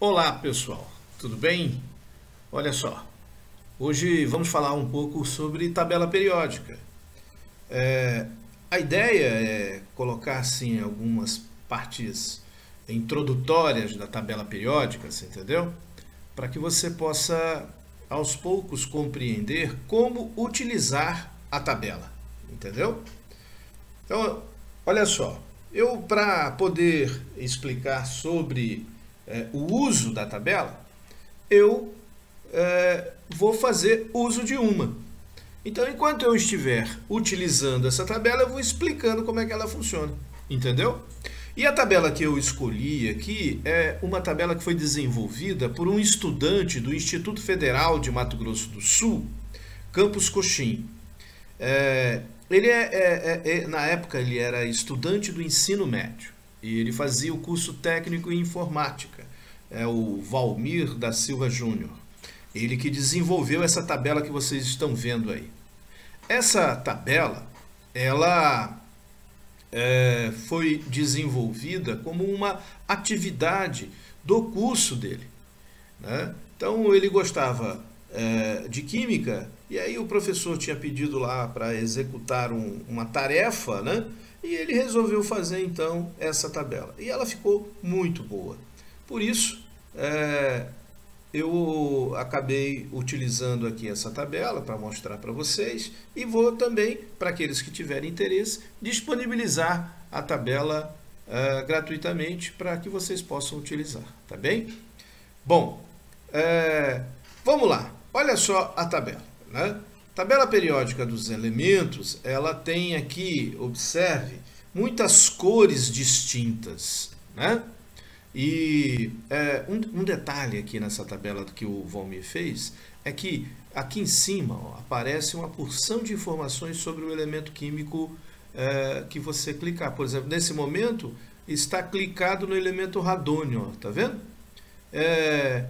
Olá pessoal, tudo bem? Olha só, hoje vamos falar um pouco sobre tabela periódica. A ideia é colocar assim algumas partes introdutórias da tabela periódica, você entendeu? Para que você possa aos poucos compreender como utilizar a tabela, entendeu? Então, olha só, eu para poder explicar sobre o uso da tabela, eu vou fazer uso de uma. Então, enquanto eu estiver utilizando essa tabela, eu vou explicando como é que ela funciona, entendeu? E a tabela que eu escolhi aqui é uma tabela que foi desenvolvida por um estudante do Instituto Federal de Mato Grosso do Sul, Campos Coxim. Na época, ele era estudante do ensino médio e ele fazia o curso técnico em informática. É o Valmir da Silva Júnior. Ele que desenvolveu essa tabela que vocês estão vendo aí. Essa tabela, ela foi desenvolvida como uma atividade do curso dele, né? Então, ele gostava de química, e aí o professor tinha pedido lá para executar uma tarefa, né? E ele resolveu fazer então essa tabela. E ela ficou muito boa. Por isso, eu acabei utilizando aqui essa tabela para mostrar para vocês e vou também, para aqueles que tiverem interesse, disponibilizar a tabela gratuitamente para que vocês possam utilizar, tá bem? Bom, vamos lá. Olha só a tabela, né? Tabela periódica dos elementos, ela tem aqui, observe, muitas cores distintas, né? E um detalhe aqui nessa tabela que o Valmir fez é que aqui em cima aparece uma porção de informações sobre o elemento químico que você clicar. Por exemplo, nesse momento está clicado no elemento radônio, tá vendo?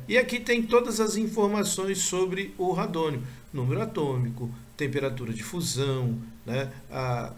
E aqui tem todas as informações sobre o radônio, número atômico, temperatura de fusão, né,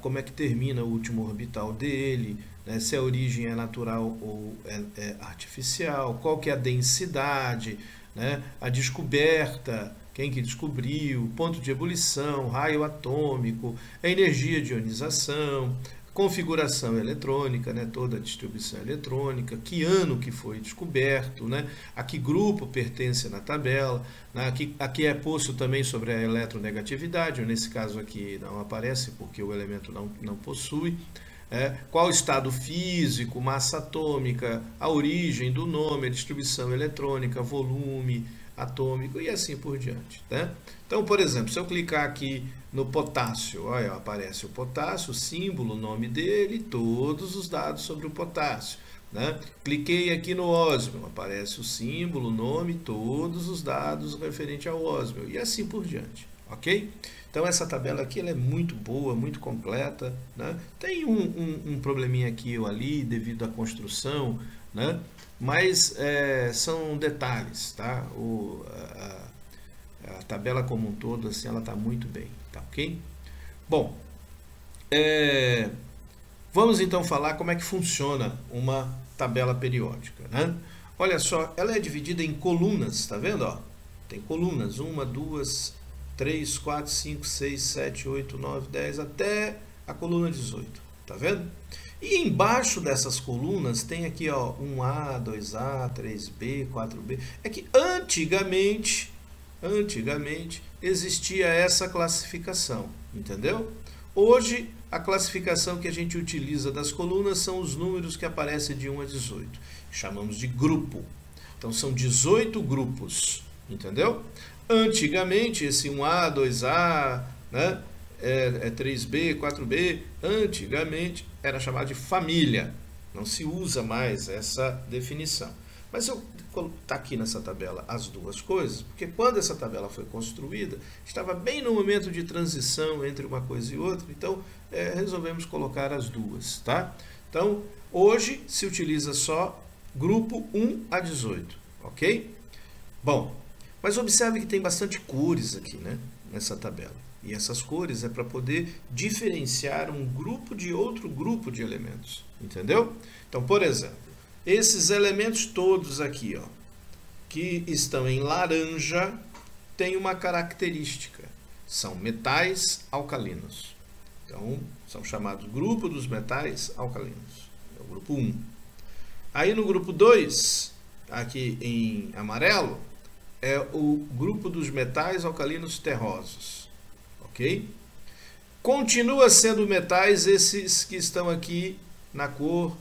como é que termina o último orbital dele, né, se a origem é natural ou é artificial, qual que é a densidade, né, a descoberta, quem que descobriu, ponto de ebulição, raio atômico, a energia de ionização, configuração eletrônica, né, toda a distribuição eletrônica, que ano que foi descoberto, né, a que grupo pertence na tabela, né, aqui é posto também sobre a eletronegatividade, nesse caso aqui não aparece porque o elemento não possui, qual o estado físico, massa atômica, a origem do nome, a distribuição eletrônica, volume atômico e assim por diante, né? Então, por exemplo, se eu clicar aqui no potássio, olha, aparece o potássio, o símbolo, o nome dele, todos os dados sobre o potássio, né? Cliquei aqui no ósmio, aparece o símbolo, o nome, todos os dados referentes ao ósmio e assim por diante, ok? Então, essa tabela aqui ela é muito boa, muito completa, né? Tem um probleminha aqui ou ali devido à construção, né? Mas são detalhes, tá? A tabela como um todo, assim, ela está muito bem, tá ok? Bom, vamos então falar como é que funciona uma tabela periódica, né? Olha só, ela é dividida em colunas, tá vendo? Ó? Tem colunas, 1, 2, 3, 4, 5, 6, 7, 8, 9, 10, até a coluna 18, tá vendo? E embaixo dessas colunas tem aqui, ó, 1A, 2A, 3B, 4B. É que antigamente existia essa classificação, entendeu? Hoje, a classificação que a gente utiliza das colunas são os números que aparecem de 1 a 18. Chamamos de grupo. Então, são 18 grupos, entendeu? Antigamente, esse 1A, 2A, né, 3B, 4B, antigamente era chamado de família. Não se usa mais essa definição. Mas eu está aqui nessa tabela as duas coisas, porque quando essa tabela foi construída, estava bem no momento de transição entre uma coisa e outra, então resolvemos colocar as duas, tá? Então, hoje se utiliza só grupo 1 a 18, ok? Bom, mas observe que tem bastante cores aqui, né, nessa tabela. E essas cores é para poder diferenciar um grupo de outro grupo de elementos, entendeu? Então, por exemplo, esses elementos todos aqui, ó, que estão em laranja têm uma característica. São metais alcalinos. Então, são chamados grupo dos metais alcalinos. É o grupo 1. Aí no grupo 2, aqui em amarelo, é o grupo dos metais alcalinos terrosos. Ok? Continua sendo metais esses que estão aqui na cor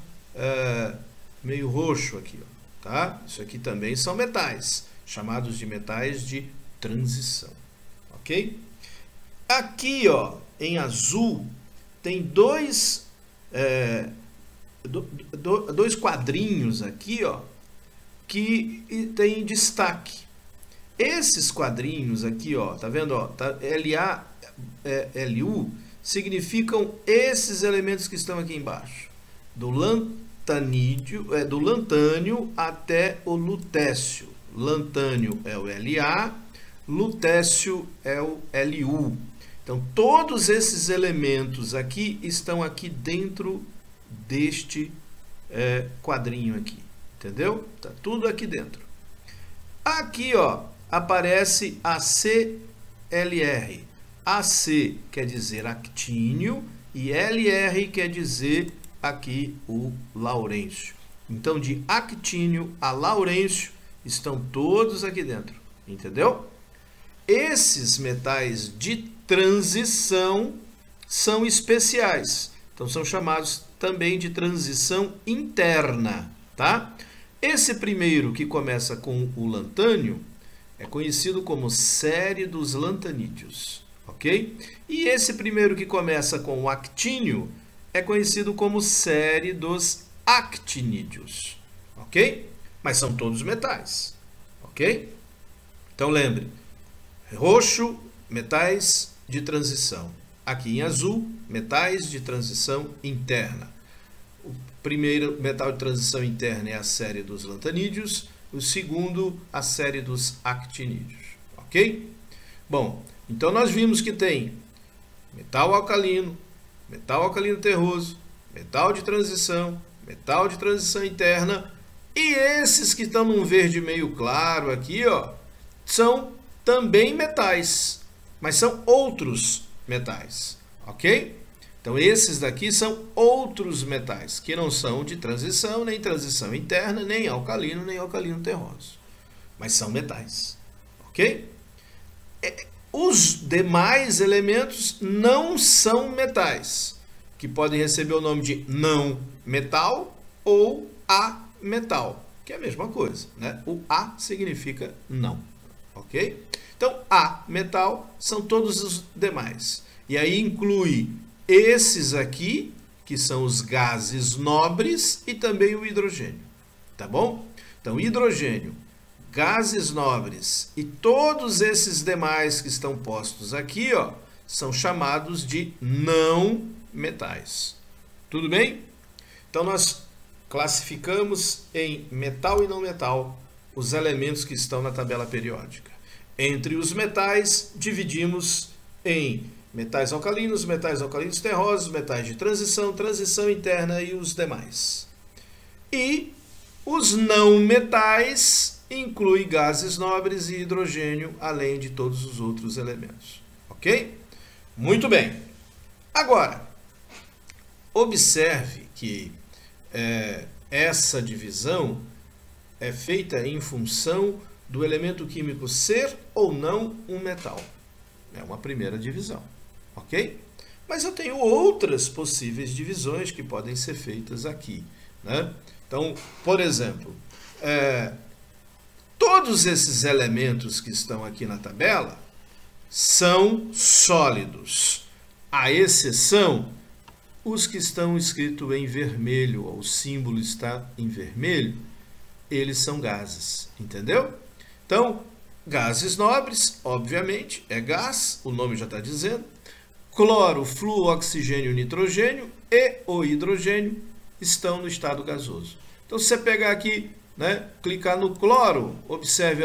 meio roxo aqui, ó, tá? Isso aqui também são metais, chamados de metais de transição, ok? Aqui, ó, em azul, tem dois quadrinhos aqui, ó, que tem destaque. Esses quadrinhos aqui, ó, tá vendo, ó, tá, LA, LU significam esses elementos que estão aqui embaixo, do lantânio até o lutécio. Lantânio é o LA, lutécio é o LU. Então, todos esses elementos aqui estão aqui dentro deste quadrinho aqui, entendeu? Tá tudo aqui dentro. Aqui, ó, aparece ACLR. AC quer dizer actínio e LR quer dizer aqui o laurêncio. Então, de actínio a laurêncio estão todos aqui dentro, entendeu? Esses metais de transição são especiais, então são chamados também de transição interna, tá? Esse primeiro que começa com o lantânio é conhecido como série dos lantanídeos, ok? E esse primeiro que começa com o actínio é conhecido como série dos actinídeos, ok? Mas são todos metais, ok? Então lembre, roxo, metais de transição. Aqui em azul, metais de transição interna. O primeiro metal de transição interna é a série dos lantanídeos, o segundo, a série dos actinídeos, ok? Bom, então nós vimos que tem metal alcalino terroso, metal de transição interna, e esses que estão num verde meio claro aqui, ó, são também metais, mas são outros metais, ok? Então esses daqui são outros metais, que não são de transição, nem transição interna, nem alcalino terroso, mas são metais, ok? Os demais elementos não são metais, que podem receber o nome de não metal ou ametal, que é a mesma coisa, né? O A significa não, ok? Então, ametal são todos os demais. E aí inclui esses aqui, que são os gases nobres, e também o hidrogênio, tá bom? Então, hidrogênio, gases nobres e todos esses demais que estão postos aqui, ó, são chamados de não metais. Tudo bem? Então, nós classificamos em metal e não metal os elementos que estão na tabela periódica. Entre os metais, dividimos em metais alcalinos terrosos, metais de transição, transição interna e os demais. E os não metais inclui gases nobres e hidrogênio, além de todos os outros elementos. Ok? Muito bem. Agora, observe que essa divisão é feita em função do elemento químico ser ou não um metal. É uma primeira divisão. Ok? Mas eu tenho outras possíveis divisões que podem ser feitas aqui, né? Então, por exemplo, todos esses elementos que estão aqui na tabela são sólidos, à exceção os que estão escritos em vermelho, ou o símbolo está em vermelho, eles são gases, entendeu? Então, gases nobres, obviamente, é gás, o nome já está dizendo. Cloro, flúor, oxigênio, nitrogênio e o hidrogênio estão no estado gasoso. Então, se você pegar aqui, né, clicar no cloro, observe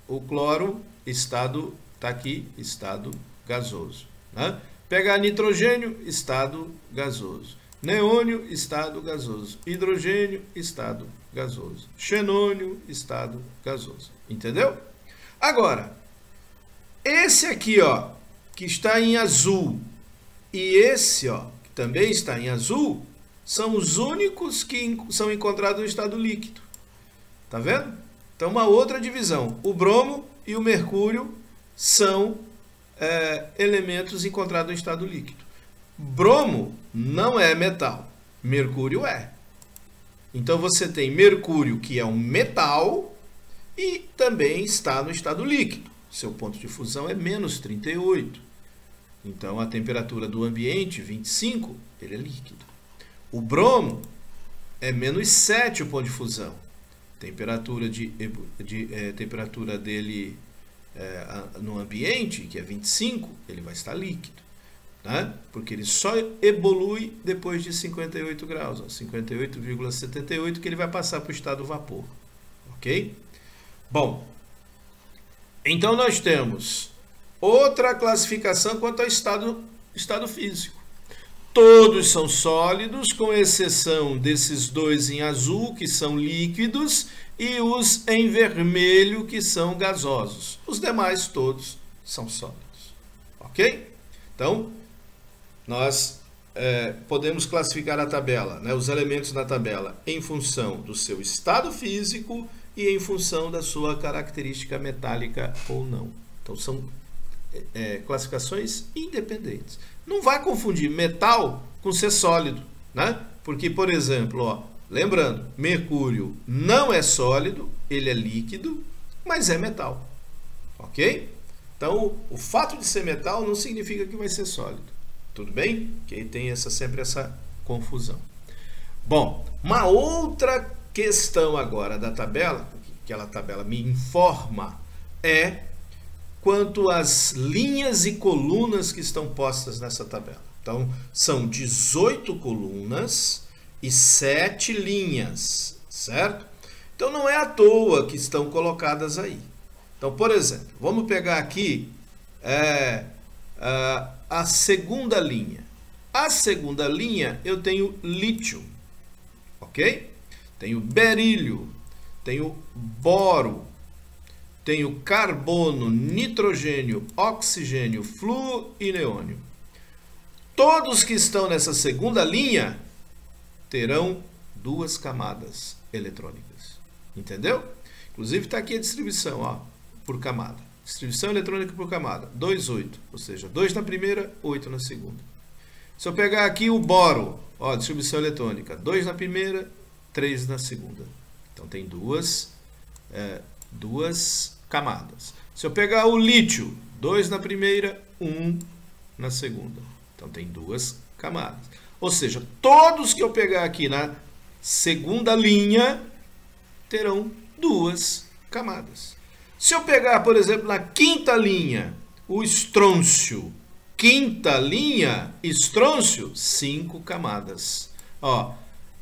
o cloro, estado, está aqui, estado gasoso. Né? Pegar nitrogênio, estado gasoso. Neônio, estado gasoso. Hidrogênio, estado gasoso. Xenônio, estado gasoso. Entendeu? Agora, esse aqui, ó, que está em azul, e esse, ó, que também está em azul, são os únicos que são encontrados no estado líquido. Tá vendo? Então, uma outra divisão. O bromo e o mercúrio são elementos encontrados no estado líquido. Bromo não é metal, mercúrio é. Então, você tem mercúrio, que é um metal, e também está no estado líquido. Seu ponto de fusão é menos 38. Então, a temperatura do ambiente, 25, ele é líquido. O bromo é menos 7 o ponto de fusão. Temperatura temperatura dele no ambiente, que é 25, ele vai estar líquido. Né? Porque ele só evolui depois de 58 graus, 58,78, que ele vai passar para o estado vapor. Ok? Bom, então nós temos outra classificação quanto ao estado físico. Todos são sólidos, com exceção desses dois em azul, que são líquidos, e os em vermelho, que são gasosos. Os demais todos são sólidos. Ok? Então, nós podemos classificar a tabela, né, os elementos da tabela, em função do seu estado físico e em função da sua característica metálica ou não. Então, são classificações independentes. Não vai confundir metal com ser sólido, né? Porque, por exemplo, ó, lembrando, mercúrio não é sólido, ele é líquido, mas é metal. Ok? Então, o fato de ser metal não significa que vai ser sólido. Tudo bem? Que tem sempre essa confusão. Bom, uma outra questão agora da tabela, que aquela tabela me informa, é quanto às linhas e colunas que estão postas nessa tabela. Então, são 18 colunas e 7 linhas, certo? Então, não é à toa que estão colocadas aí. Então, por exemplo, vamos pegar aqui a segunda linha. A segunda linha eu tenho lítio, ok? Tenho berílio, tenho boro, tenho carbono, nitrogênio, oxigênio, flúor e neônio. Todos que estão nessa segunda linha terão 2 camadas eletrônicas. Entendeu? Inclusive está aqui a distribuição, ó, por camada. Distribuição eletrônica por camada, 2, 8. Ou seja, 2 na primeira, 8 na segunda. Se eu pegar aqui o boro, ó, distribuição eletrônica, 2 na primeira, 3 na segunda. Então tem duas camadas. Se eu pegar o lítio, 2 na primeira, 1 na segunda. Então tem 2 camadas. Ou seja, todos que eu pegar aqui na segunda linha terão 2 camadas. Se eu pegar, por exemplo, na quinta linha, o estrôncio, quinta linha, estrôncio, 5 camadas. Ó,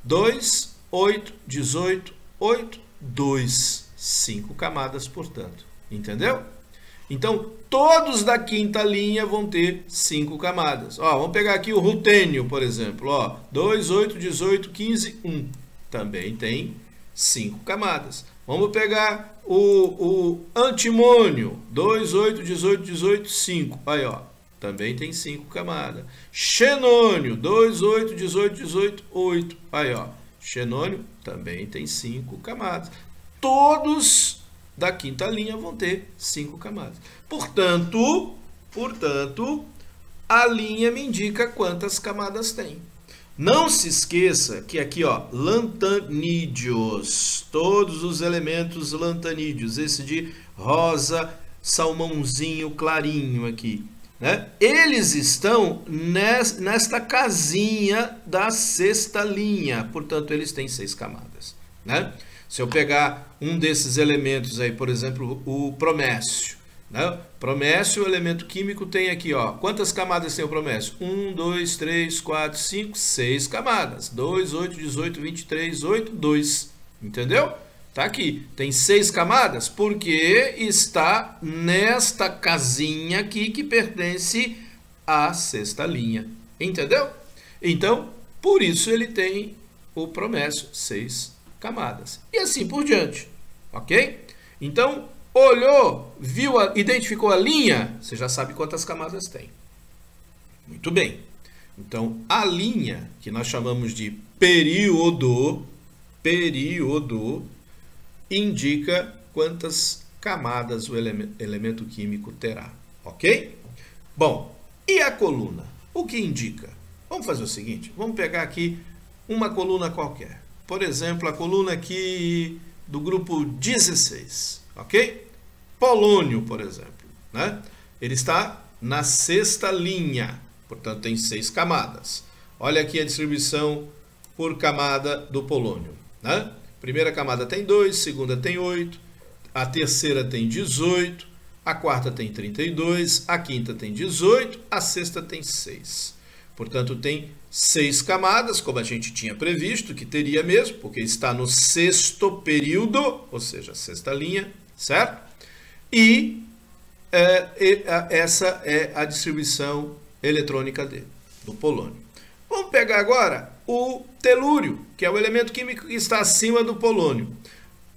2, 8, 18, 8, 2, 5 camadas, portanto. Entendeu? Então, todos da quinta linha vão ter 5 camadas. Ó, vamos pegar aqui o rutênio, por exemplo. Ó, 2, 8, 18, 15, 1. Também tem 5 camadas. Vamos pegar o antimônio, 2, 8, 18, 18, 5. Aí, ó, também tem 5 camadas. Xenônio, 2, 8, 18, 18, 8. Aí, ó, xenônio também tem 5 camadas. Todos da quinta linha vão ter 5 camadas. Portanto, a linha me indica quantas camadas tem. Não se esqueça que aqui, ó, lantanídeos, todos os elementos lantanídeos, esse de rosa, salmãozinho clarinho aqui, né? Eles estão nesta casinha da sexta linha, portanto, eles têm 6 camadas, né? Se eu pegar um desses elementos aí, por exemplo, o promécio, né? Promécio, o elemento químico, tem aqui, ó, quantas camadas tem o promécio? 1, 2, 3, 4, 5, 6 camadas. 2, 8, 18, 23, 8, 2. Entendeu? Tá aqui. Tem 6 camadas porque está nesta casinha aqui que pertence à sexta linha. Entendeu? Então, por isso ele tem o promécio 6 camadas. E assim por diante, ok? Então, olhou, viu, identificou a linha, você já sabe quantas camadas tem. Muito bem. Então, a linha, que nós chamamos de período, indica quantas camadas o elemento químico terá, ok? Bom, e a coluna? O que indica? Vamos fazer o seguinte, vamos pegar aqui uma coluna qualquer. Por exemplo, a coluna aqui do grupo 16, ok? Polônio, por exemplo, né? Ele está na sexta linha, portanto tem 6 camadas. Olha aqui a distribuição por camada do polônio, né? Primeira camada tem 2, segunda tem 8, a terceira tem 18, a quarta tem 32, a quinta tem 18, a sexta tem 6. Portanto, tem 6 camadas, como a gente tinha previsto, que teria mesmo, porque está no sexto período, ou seja, a sexta linha, certo? E essa é a distribuição eletrônica dele, do polônio. Vamos pegar agora o telúrio, que é o elemento químico que está acima do polônio.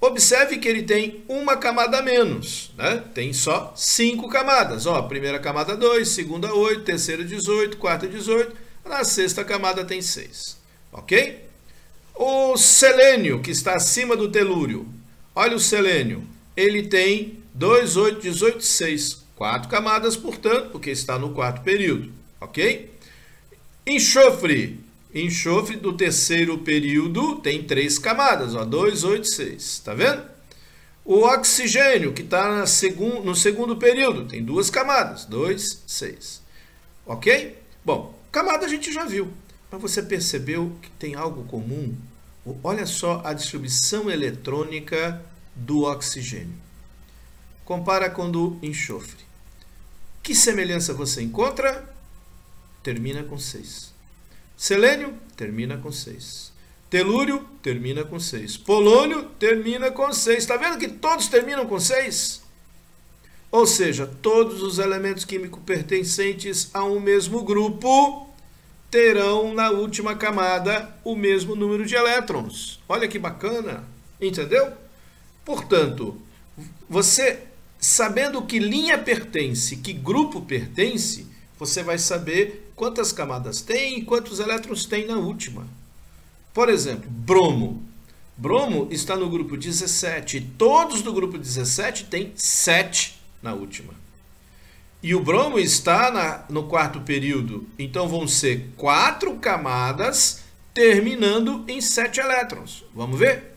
Observe que ele tem uma camada a menos, né? Tem só 5 camadas. Ó, primeira camada 2, segunda 8, terceira 18, quarta 18, na sexta camada tem 6, ok? O selênio, que está acima do telúrio, olha o selênio, ele tem 2, 8, 18, 6, 4 camadas, portanto, porque está no quarto período, ok? Enxofre do terceiro período tem 3 camadas, ó, 2, 8, 6, tá vendo? O oxigênio, que está no segundo período, tem 2 camadas, 2, 6, ok? Bom, camada a gente já viu, mas você percebeu que tem algo comum? Olha só a distribuição eletrônica do oxigênio. Compara com do enxofre. Que semelhança você encontra? Termina com 6. Selênio, termina com 6. Telúrio, termina com 6. Polônio, termina com 6. Está vendo que todos terminam com 6? Ou seja, todos os elementos químicos pertencentes a um mesmo grupo terão na última camada o mesmo número de elétrons. Olha que bacana, entendeu? Portanto, você sabendo que linha pertence, que grupo pertence, você vai saber quantas camadas tem e quantos elétrons tem na última. Por exemplo, bromo. Bromo está no grupo 17 e todos do grupo 17 têm 7 na última. E o bromo está no quarto período, então vão ser 4 camadas terminando em 7 elétrons. Vamos ver?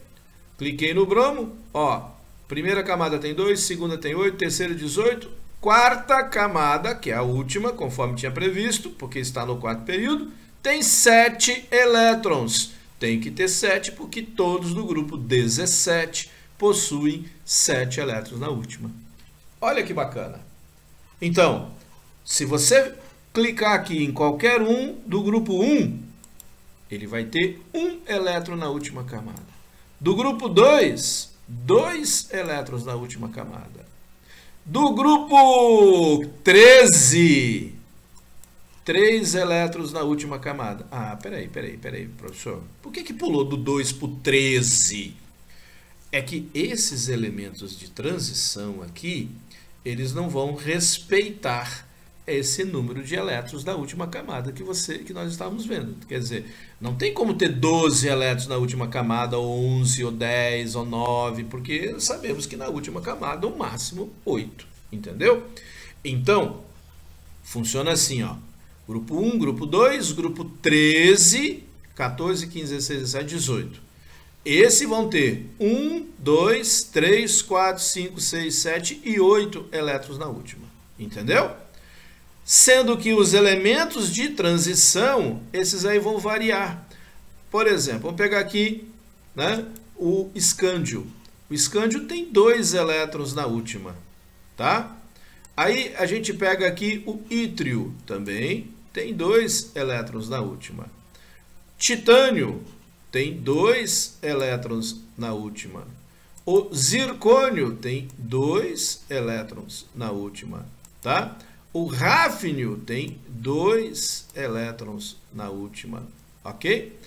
Cliquei no bromo, ó, primeira camada tem 2, segunda tem 8, terceira 18, quarta camada, que é a última, conforme tinha previsto, porque está no quarto período, tem 7 elétrons. Tem que ter 7, porque todos do grupo 17 possuem 7 elétrons na última. Olha que bacana. Então, se você clicar aqui em qualquer um do grupo 1, ele vai ter 1 elétron na última camada. Do grupo 2, 2 elétrons na última camada. Do grupo 13, 3 elétrons na última camada. Ah, peraí, professor. Por que pulou do 2 para o 13? É que esses elementos de transição aqui, eles não vão respeitar esse número de elétrons da última camada que nós estávamos vendo. Quer dizer, não tem como ter 12 elétrons na última camada, ou 11, ou 10, ou 9, porque sabemos que na última camada, o máximo, 8. Entendeu? Então, funciona assim, ó. Grupo 1, grupo 2, grupo 13, 14, 15, 16, 17, 18. Esses vão ter 1, 2, 3, 4, 5, 6, 7 e 8 elétrons na última. Entendeu? Sendo que os elementos de transição, esses aí vão variar. Por exemplo, vamos pegar aqui, né, o escândio. O escândio tem 2 elétrons na última, tá? Aí a gente pega aqui o ítrio, também tem 2 elétrons na última. Titânio tem 2 elétrons na última. O zircônio tem 2 elétrons na última, tá? O ráfnio tem 2 elétrons na última, ok?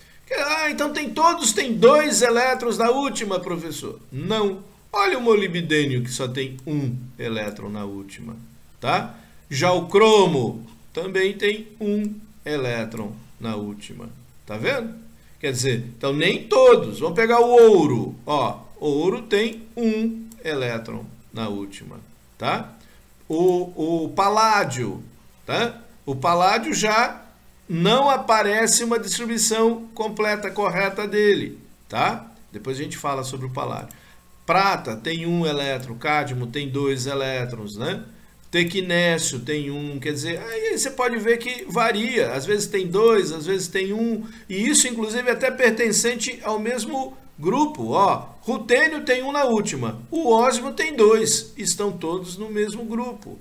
Então todos têm 2 elétrons na última, professor. Não. Olha o molibdênio, que só tem 1 elétron na última. Tá? Já o cromo também tem 1 elétron na última. Tá vendo? Quer dizer, então nem todos. Vamos pegar o ouro. Ó, ouro tem 1 elétron na última. Tá? O paládio. Tá? O paládio já não aparece uma distribuição completa, correta dele. Tá? Depois a gente fala sobre o paládio. Prata tem 1 elétron, cádmio tem 2 elétrons, né? Tequinésio tem 1, quer dizer, aí você pode ver que varia, às vezes tem 2, às vezes tem 1, e isso inclusive é até pertencente ao mesmo grupo, ó. Rutênio tem 1 na última, o ósmio tem 2, estão todos no mesmo grupo.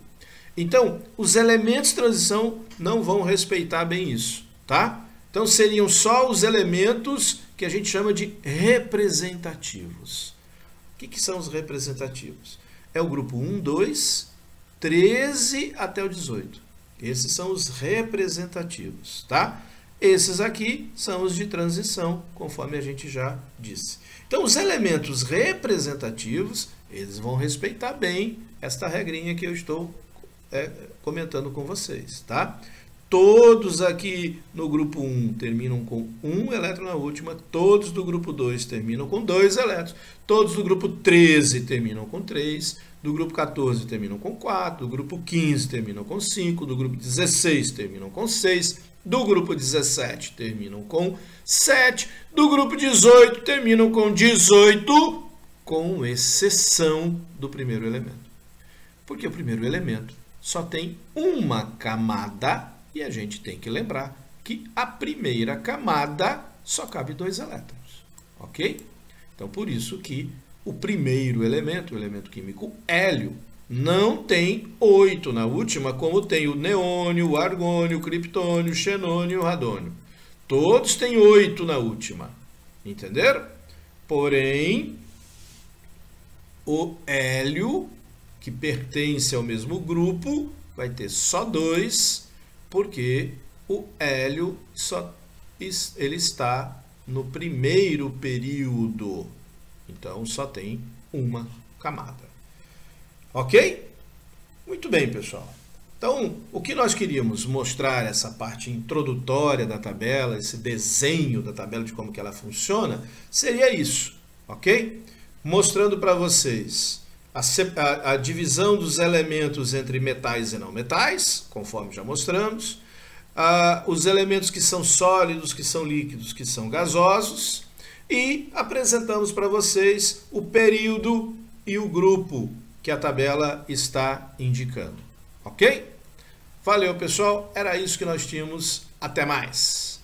Então, os elementos de transição não vão respeitar bem isso, tá? Então, seriam só os elementos que a gente chama de representativos. O que são os representativos? É o grupo 1, 2, 13 até o 18. Esses são os representativos, tá? Esses aqui são os de transição, conforme a gente já disse. Então, os elementos representativos, eles vão respeitar bem esta regrinha que eu estou comentando com vocês, tá? Todos aqui no grupo 1 terminam com 1 elétron na última, todos do grupo 2 terminam com 2 elétrons, todos do grupo 13 terminam com 3, do grupo 14 terminam com 4, do grupo 15 terminam com 5, do grupo 16 terminam com 6, do grupo 17 terminam com 7, do grupo 18 terminam com 18, com exceção do primeiro elemento. Porque o primeiro elemento só tem uma camada e a gente tem que lembrar que a primeira camada só cabe 2 elétrons, ok? Então, por isso que o primeiro elemento, o elemento químico hélio, não tem 8 na última, como tem o neônio, o argônio, o criptônio, o xenônio e o radônio. Todos têm 8 na última, entenderam? Porém, o hélio, que pertence ao mesmo grupo, vai ter só 2, porque o hélio ele está no primeiro período. Então, só tem uma camada. Ok? Muito bem, pessoal. Então, o que nós queríamos mostrar, essa parte introdutória da tabela, esse desenho da tabela de como que ela funciona, seria isso, ok? Mostrando para vocês a divisão dos elementos entre metais e não metais, conforme já mostramos, os elementos que são sólidos, que são líquidos, que são gasosos, e apresentamos para vocês o período e o grupo que a tabela está indicando. Ok? Valeu, pessoal. Era isso que nós tínhamos. Até mais.